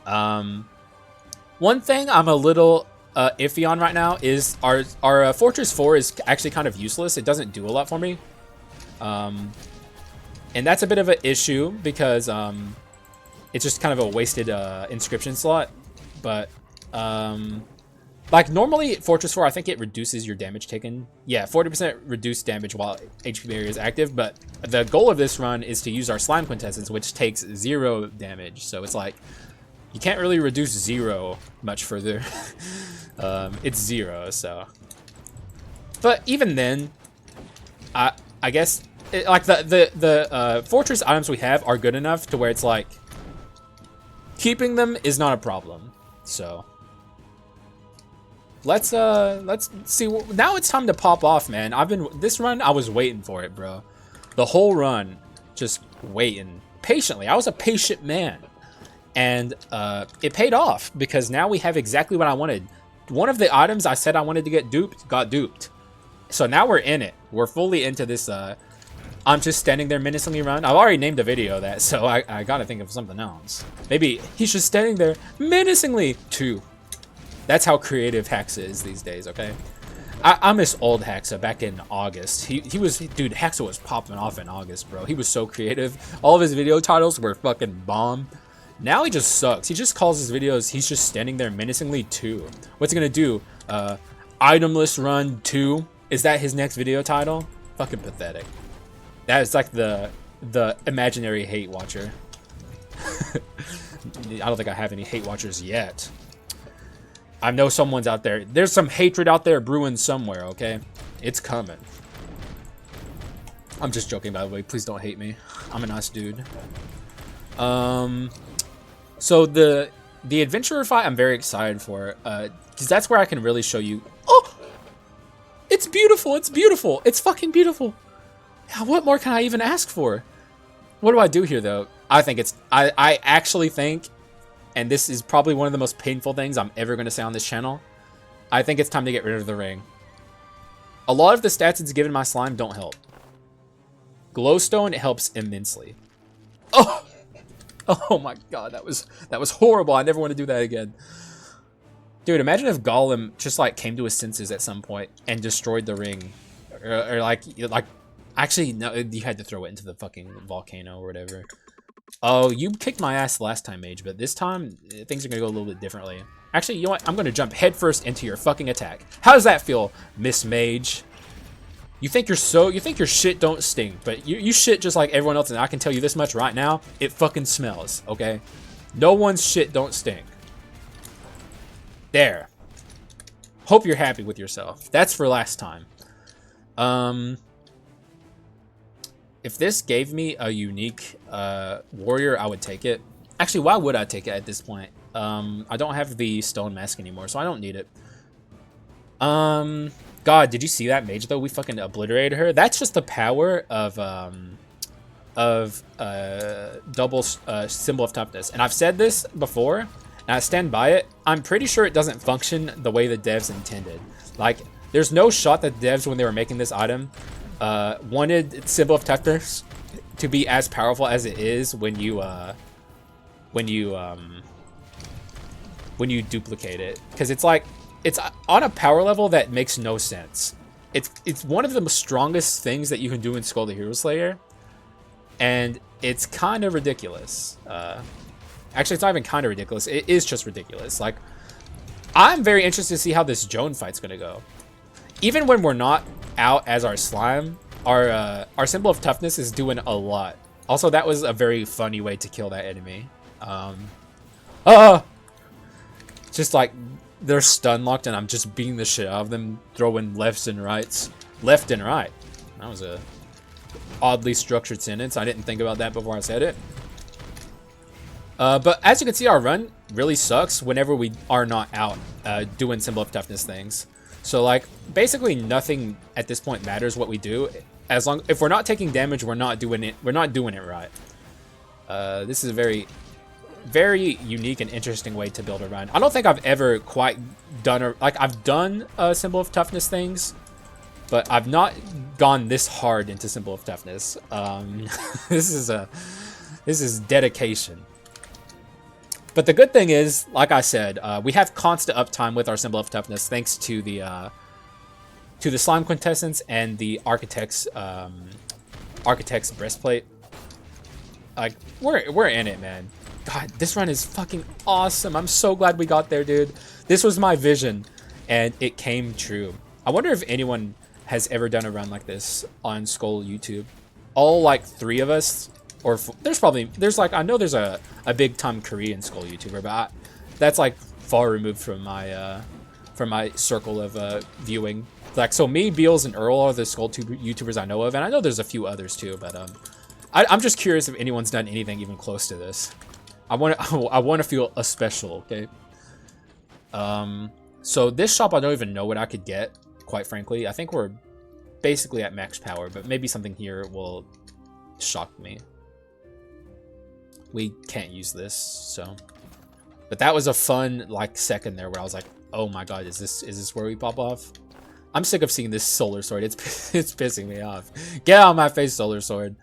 One thing I'm a little iffy on right now is our Fortress 4 is actually kind of useless. It doesn't do a lot for me. And that's a bit of an issue because it's just kind of a wasted inscription slot. But like normally Fortress 4, I think it reduces your damage taken. Yeah, 40% reduced damage while HP barrier is active. But the goal of this run is to use our slime quintessence, which takes 0 damage. So it's like you can't really reduce 0 much further. It's 0, so. But even then, I guess like the Fortress items we have are good enough to where it's like keeping them is not a problem. So let's see. Now it's time to pop off, man. This run, I was waiting for it, bro. The whole run, just waiting patiently. I was a patient man. And it paid off because now we have exactly what I wanted. one of the items I said I wanted to get duped got duped. So now we're in it. We're fully into this. I'm just standing there menacingly run. I've already named the video that, so I gotta think of something else. Maybe he's just standing there menacingly 2. That's how creative Haxa is these days, okay? I miss old Haxa back in August. He was, dude, Haxa was popping off in August, bro. He was so creative. All of his video titles were fucking bomb. Now he just sucks. He just calls his videos, he's just standing there menacingly 2. What's he gonna do? Itemless run 2? Is that his next video title? Fucking pathetic. That is like the imaginary hate watcher. I don't think I have any hate watchers yet. I know someone's out there. There's some hatred out there brewing somewhere, okay? It's coming. I'm just joking, by the way. Please don't hate me. I'm a nice dude. So the adventurer fight I'm very excited for. Because that's where I can really show you. Oh! It's beautiful. It's beautiful. It's fucking beautiful. What more can I even ask for? What do I do here, though? I think it's... I actually think... And this is probably one of the most painful things I'm ever going to say on this channel. I think it's time to get rid of the ring. A lot of the stats it's given my slime don't help. Glowstone helps immensely. Oh! Oh my god, that was horrible. I never want to do that again. Dude, imagine if Golem just like came to his senses at some point and destroyed the ring. Or like actually, no, you had to throw it into the fucking volcano or whatever. Oh, you kicked my ass last time, Mage, but this time, things are gonna go a little bit differently. Actually, you know what? I'm gonna jump headfirst into your fucking attack. How does that feel, Miss Mage? You think your shit don't stink, but you shit just like everyone else, and I can tell you this much right now, it fucking smells, okay? No one's shit don't stink. There. Hope you're happy with yourself. That's for last time. If this gave me a unique warrior, I would take it. Actually, why would I take it at this point? I don't have the stone mask anymore, so I don't need it. God, did you see that mage though? We fucking obliterated her. That's just the power of double symbol of toughness. And I've said this before, and I stand by it. I'm pretty sure it doesn't function the way the devs intended. Like, there's no shot that the devs, when they were making this item, wanted symbol of toughness to be as powerful as it is when you duplicate it, because it's like it's on a power level that makes no sense. It's one of the strongest things that you can do in Skul the Hero Slayer, and it's kind of ridiculous. Actually, it's not even kind of ridiculous. It is just ridiculous. Like, I'm very interested to see how this Joan fight's gonna go. Even when we're not out as our slime, our symbol of toughness is doing a lot. Also, that was a very funny way to kill that enemy. Just like they're stun locked and I'm just beating the shit out of them, throwing lefts and rights. Left and right. That was a oddly structured sentence. I didn't think about that before I said it. But as you can see, our run really sucks whenever we are not out doing symbol of toughness things. So like basically nothing at this point matters what we do. As long if we're not taking damage, we're not doing it right. This is a very unique and interesting way to build a run. I don't think I've ever quite done I've done symbol of toughness things, but I've not gone this hard into symbol of toughness. This is dedication. But the good thing is, like I said, we have constant uptime with our symbol of toughness thanks to the slime quintessence and the architect's breastplate. Like we're in it, man. God, this run is fucking awesome. I'm so glad we got there, dude. This was my vision, and it came true. I wonder if anyone has ever done a run like this on Skul YouTube. All like 3 of us. Or there's like, I know there's a big time Korean Skul YouTuber, but that's like far removed from my circle of viewing. Like, so me, Beals, and Earl are the Skul YouTubers I know of, and I know there's a few others too, but I'm just curious if anyone's done anything even close to this. I want to feel a special, okay? So this shop, I don't even know what I could get, quite frankly. I think we're basically at max power, but maybe something here will shock me. We can't use this, so. But that was a fun, like, second there where I was like, Oh my god, is this where we pop off? I'm sick of seeing this solar sword. It's it's pissing me off. Get out of my face, solar sword.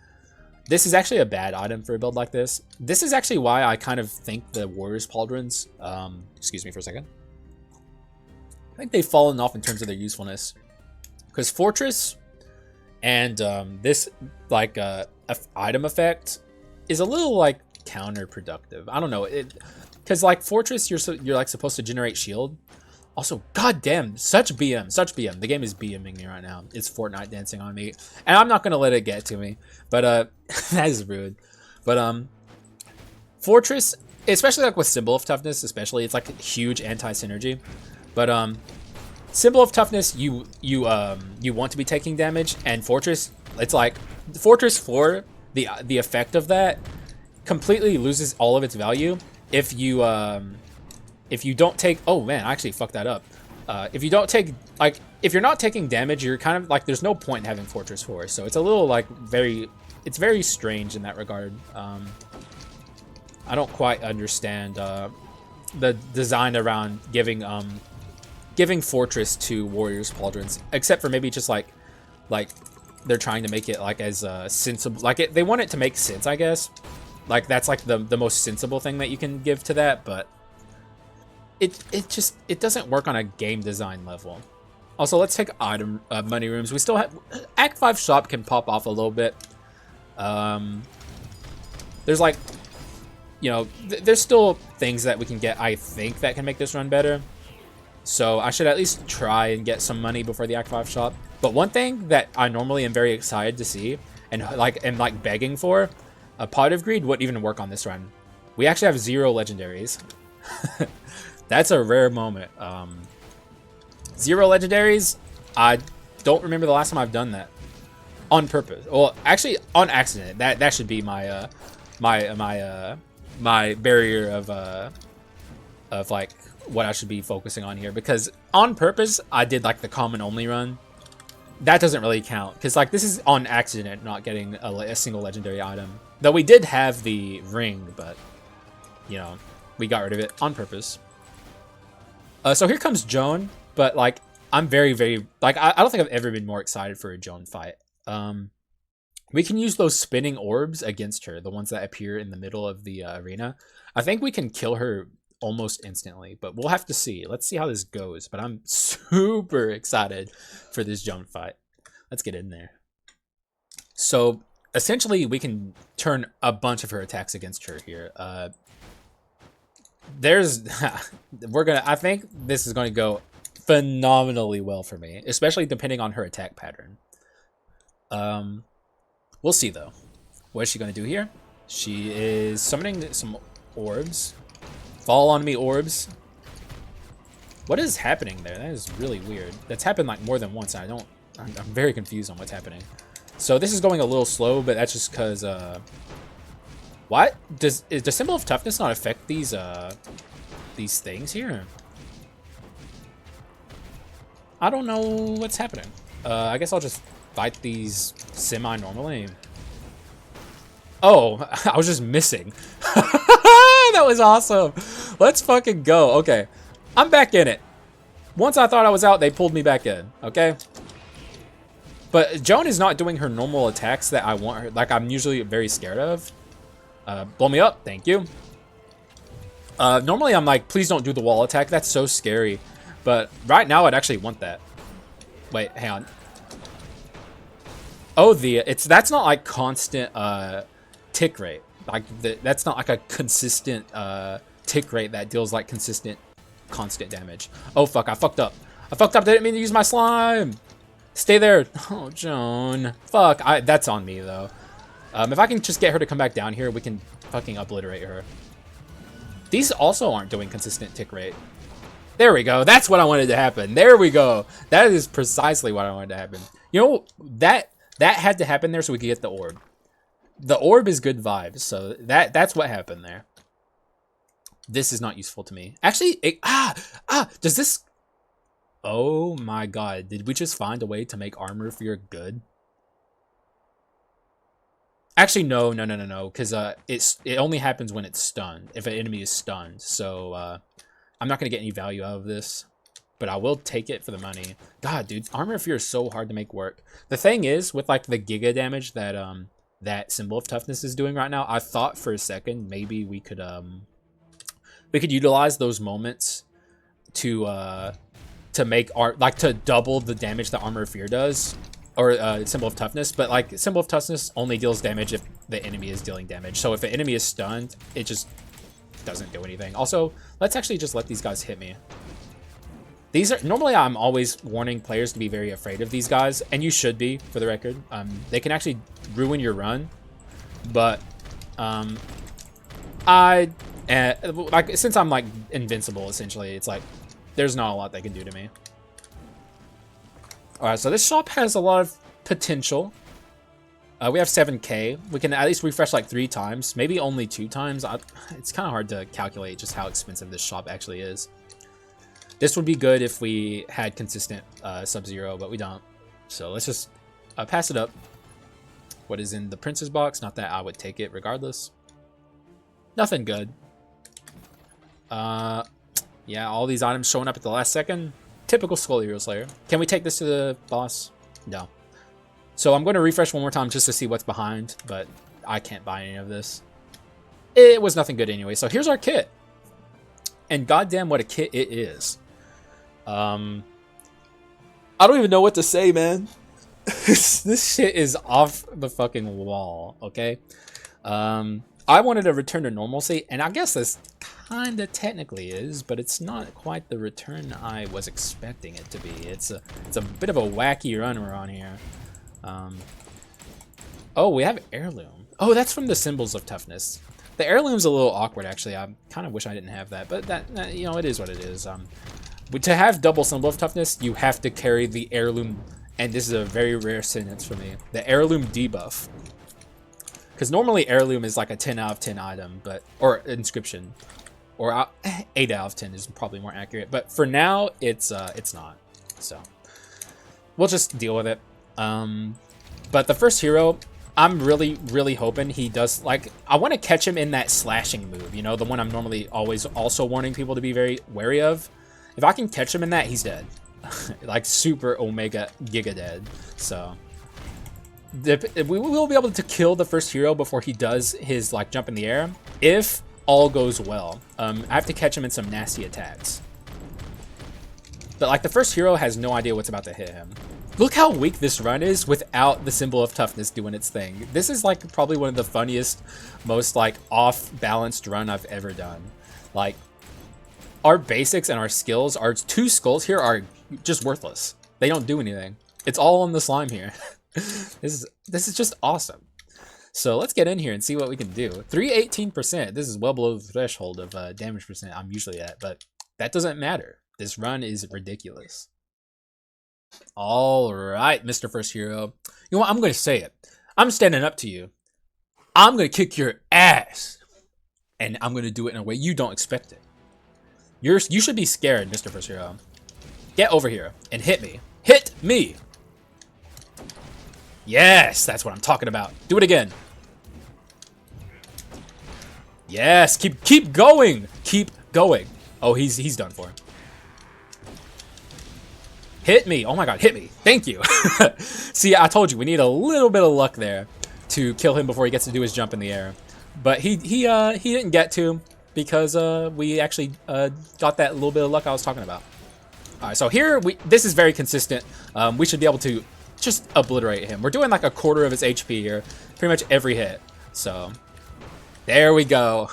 This is actually a bad item for a build like this. This is actually why I kind of think the Warriors Pauldrons, excuse me for a second. I think they've fallen off in terms of their usefulness. Because Fortress and this like item effect is a little like counterproductive. I don't know, because like Fortress, you're like supposed to generate shield. Also, goddamn, such BM. The game is BMing me right now. It's Fortnite dancing on me, and I'm not gonna let it get to me. But that is rude. But Fortress, especially like with Symbol of Toughness, especially, it's like huge anti-synergy. But Symbol of Toughness, you want to be taking damage, and Fortress, it's like Fortress 4. The effect of that completely loses all of its value if you don't take, oh man, I actually fucked that up. If you don't take, like, if you're not taking damage, you're kind of like, there's no point in having Fortress 4. So it's a little like it's very strange in that regard. I don't quite understand the design around giving Fortress to Warriors Pauldrons, except for maybe just like they're trying to make it like as sensible, like they want it to make sense, I guess. Like that's like the most sensible thing that you can give to that, but it doesn't work on a game design level. Also, let's take item money rooms. We still have Act 5 shop can pop off a little bit. There's like, you know, there's still things that we can get, I think, that can make this run better. So I should at least try and get some money before the Act 5 shop. But one thing that I normally am very excited to see and like begging for, a Pot of Greed wouldn't even work on this run. We actually have 0 legendaries. That's a rare moment. 0 legendaries. I don't remember the last time I've done that on purpose. Well, actually, on accident. That should be my my barrier of like what I should be focusing on here, because on purpose I did like the common only run. That doesn't really count because like this is on accident, not getting a single legendary item. Though we did have the ring, but you know, we got rid of it on purpose. So here comes Joan, but like I'm very like I don't think I've ever been more excited for a Joan fight. We can use those spinning orbs against her, the ones that appear in the middle of the arena. I think we can kill her almost instantly, but we'll have to see. Let's see how this goes. But I'm super excited for this Joan fight. Let's get in there. So essentially, we can turn a bunch of her attacks against her here. I think this is going to go phenomenally well for me, especially depending on her attack pattern. We'll see though. What is she going to do here? She is summoning some orbs. Fall on me, orbs. What is happening there? That is really weird. That's happened like more than once. I'm very confused on what's happening. So this is going a little slow, but that's just because what is the Symbol of Toughness not affect these things here? I don't know what's happening. I guess I'll just fight these semi-normally. Oh, I was just missing. That was awesome. Let's fucking go. Okay, I'm back in it. Once I thought I was out, they pulled me back in. Okay. But Joan is not doing her normal attacks that I want her. Like I'm usually very scared of. Blow me up. Thank you. Normally I'm like, please don't do the wall attack. That's so scary. But right now I'd actually want that. Wait, hang on. Oh, that's not like constant tick rate. Like that's not like a consistent tick rate that deals like constant damage. Oh fuck, I fucked up. I didn't mean to use my slime. Stay there. Oh, Joan. Fuck, that's on me though. If I can just get her to come back down here, we can fucking obliterate her. These also aren't doing consistent tick rate. There we go. That's what I wanted to happen. There we go. That is precisely what I wanted to happen. You know, that had to happen there so we could get the orb. The orb is good vibes, so that's what happened there. This is not useful to me. Actually, does this... Oh my god, did we just find a way to make armor fear good? Actually, no, because it only happens when it's stunned, if an enemy is stunned, so I'm not going to get any value out of this. but I will take it for the money. God, dude, Armor of Fear is so hard to make work. The thing is, with like the giga damage that that Symbol of Toughness is doing right now, I thought for a second maybe we could utilize those moments to make to double the damage that Armor of Fear does, or Symbol of Toughness. But like Symbol of Toughness only deals damage if the enemy is dealing damage. So if the enemy is stunned, it just doesn't do anything. Also, let's actually just let these guys hit me. These are normally, I'm always warning players to be very afraid of these guys, and you should be, for the record. They can actually ruin your run, but like since I'm like invincible essentially, it's like there's not a lot they can do to me. All right, so this shop has a lot of potential. We have 7K. We can at least refresh like 3 times, maybe only 2 times. It's kind of hard to calculate just how expensive this shop actually is. This would be good if we had consistent Sub-Zero, but we don't. So let's just pass it up. What is in the Prince's box? Not that I would take it regardless. Nothing good. Yeah, all these items showing up at the last second. Typical Skul the Hero Slayer. Can we take this to the boss? No. So I'm going to refresh one more time just to see what's behind, but I can't buy any of this. It was nothing good anyway. So here's our kit. And goddamn what a kit it is. I don't even know what to say, man. This shit is off the fucking wall, okay? I wanted a return to normalcy, and I guess this kind of technically is, but it's not quite the return I was expecting it to be. It's a bit of a wacky run we're on here. Oh, we have Heirloom. Oh, that's from the Symbols of Toughness. The Heirloom's a little awkward, actually. I kind of wish I didn't have that, but that you know, it is what it is. To have double Symbol of Toughness, you have to carry the Heirloom, and this is a very rare sentence for me, the Heirloom debuff. Because normally Heirloom is like a 10 out of 10 item, or inscription, or 8 out of 10 is probably more accurate. But for now, it's not. So we'll just deal with it. But the first hero, I'm really hoping he does, like, I want to catch him in that slashing move, you know, the one I'm normally always also warning people to be very wary of. If I can catch him in that, he's dead. Like super omega giga dead. So we will be able to kill the first hero before he does his like jump in the air, if all goes well. I have to catch him in some nasty attacks. But like the first hero has no idea what's about to hit him. Look how weak this run is without the Symbol of Toughness doing its thing. This is like probably one of the funniest, most like off-balanced run I've ever done. Like, our basics and our skills, our 2 skulls here are just worthless. They don't do anything. It's all on the slime here. This is just awesome. So let's get in here and see what we can do. 318%. This is well below the threshold of damage percent I'm usually at, but that doesn't matter. This run is ridiculous. All right, Mr. First Hero. You know what? I'm going to say it. I'm standing up to you. I'm going to kick your ass. And I'm going to do it in a way you don't expect it. You should be scared, Mr. First Hero. Get over here and hit me. Hit me! Yes, that's what I'm talking about. Do it again. Yes, keep going. Keep going. Oh, he's done for. Hit me. Oh my god, hit me. Thank you. See, I told you, we need a little bit of luck there to kill him before he gets to do his jump in the air. But he didn't get to, because we actually got that little bit of luck I was talking about. All right, so here, this is very consistent. We should be able to just obliterate him. We're doing like a quarter of his HP here, pretty much every hit. So there we go.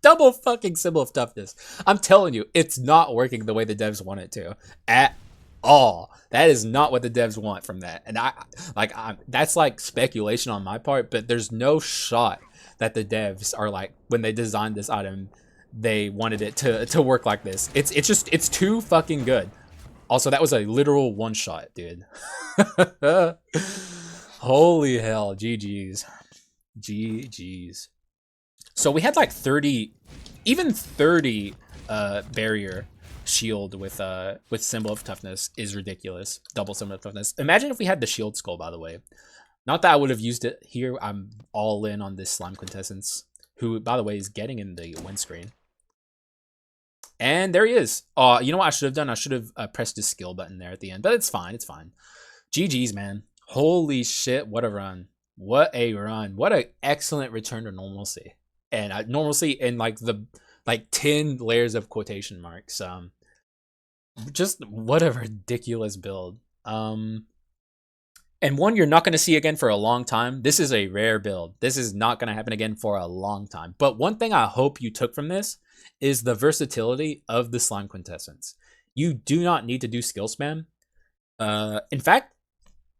Double fucking Symbol of Toughness. I'm telling you, it's not working the way the devs want it to at all. That is not what the devs want from that. And that's like speculation on my part, but there's no shot that the devs are like, when they designed this item, they wanted it to work like this. It's too fucking good. Also, that was a literal one shot, dude. Holy hell, GG's. GG's. So we had like 30, even 30 barrier shield with Symbol of Toughness is ridiculous. Double Symbol of Toughness. Imagine if we had the shield skull, by the way. Not that I would have used it here. I'm all in on this slime quintessence, who, by the way, is getting in the win screen. And there he is. You know what I should have done? I should have pressed the skill button there at the end, but it's fine. It's fine. GG's, man. Holy shit, what a run. What a run. What an excellent return to normalcy. And normalcy in like the 10 layers of quotation marks. Just what a ridiculous build. And one you're not going to see again for a long time. This is a rare build. This is not going to happen again for a long time. But one thing I hope you took from this is the versatility of the slime quintessence. You do not need to do skill spam. In fact,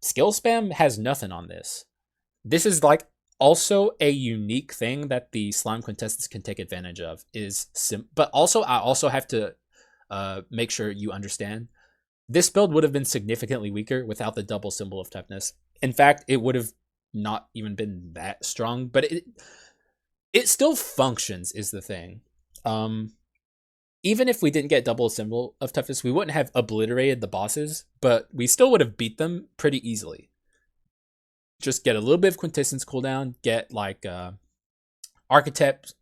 skill spam has nothing on this. This is like also a unique thing that the slime quintessence can take advantage of. But also I also have to make sure you understand. This build would have been significantly weaker without the double symbol of toughness. In fact, it would have not even been that strong, but it still functions is the thing. Even if we didn't get double symbol of toughness, we wouldn't have obliterated the bosses, but we still would have beat them pretty easily. Just get a little bit of quintessence cooldown, get like architect's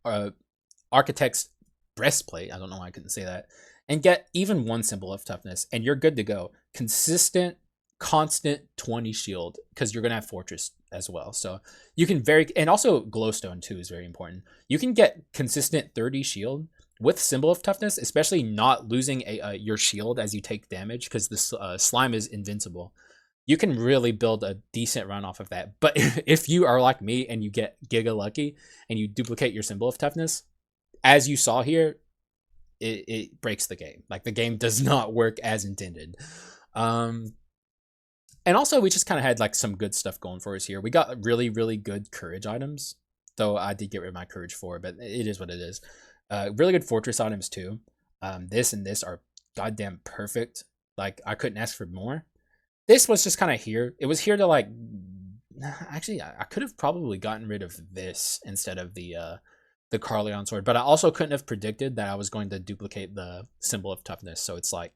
breastplate. I don't know why I couldn't say that. And get even one symbol of toughness, and you're good to go. Consistent, constant 20 shield, because you're gonna have fortress as well. So you can and also glowstone too is very important. You can get consistent 30 shield with symbol of toughness, especially not losing your shield as you take damage, because this slime is invincible. You can really build a decent run off of that. But if you are like me and you get giga lucky and you duplicate your symbol of toughness, as you saw here, it breaks the game. Like, the game does not work as intended. And also, we just kind of had like some good stuff going for us here. We got really, really good courage items, though I did get rid of my courage 4, but it is what it is. Really good fortress items too. This and this are goddamn perfect. Like, I couldn't ask for more. This was just kind of here. It was here to like, actually, I could have probably gotten rid of this instead of the Carleon sword, but I also couldn't have predicted that I was going to duplicate the symbol of toughness. So it's like,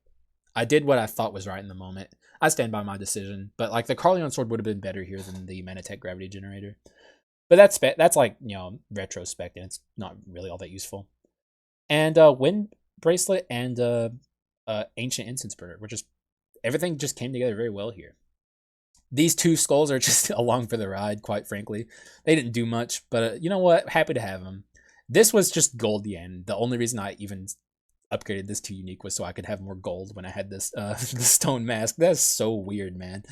I did what I thought was right in the moment. I stand by my decision, but like the Carleon sword would have been better here than the Manatech gravity generator. But that's like, you know, retrospect, and it's not really all that useful. And wind bracelet and ancient incense burner, which is, everything just came together very well here. These two skulls are just along for the ride, quite frankly. They didn't do much, but you know what? Happy to have them. This was just gold yen. The only reason I even upgraded this to unique was so I could have more gold when I had this the stone mask. That's so weird, man.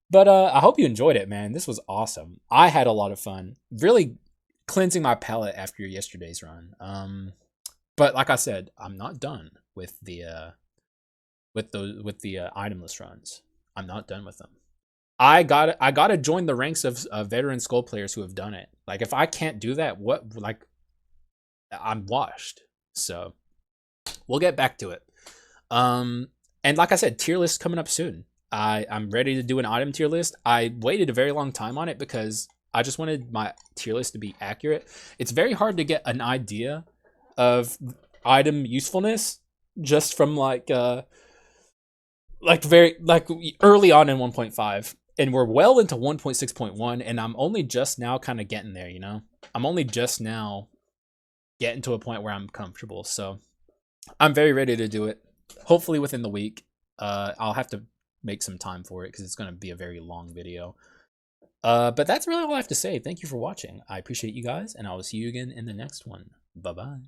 But I hope you enjoyed it, man. This was awesome. I had a lot of fun. Really cleansing my palate after yesterday's run. But like I said, I'm not done with the itemless runs. I'm not done with them. I gotta join the ranks of veteran Skul players who have done it. Like, if I can't do that, what, like, I'm washed. So we'll get back to it. And like I said, tier list coming up soon. I'm ready to do an item tier list. I waited a very long time on it because I just wanted my tier list to be accurate. It's very hard to get an idea of item usefulness just from like very early on in 1.5, and we're well into 1.6.1, and I'm only just now kind of getting there, you know. I'm only just now getting to a point where I'm comfortable, so I'm very ready to do it. Hopefully within the week. I'll have to make some time for it because it's going to be a very long video. But that's really all I have to say. Thank you for watching. I appreciate you guys, and I will see you again in the next one. Bye-bye.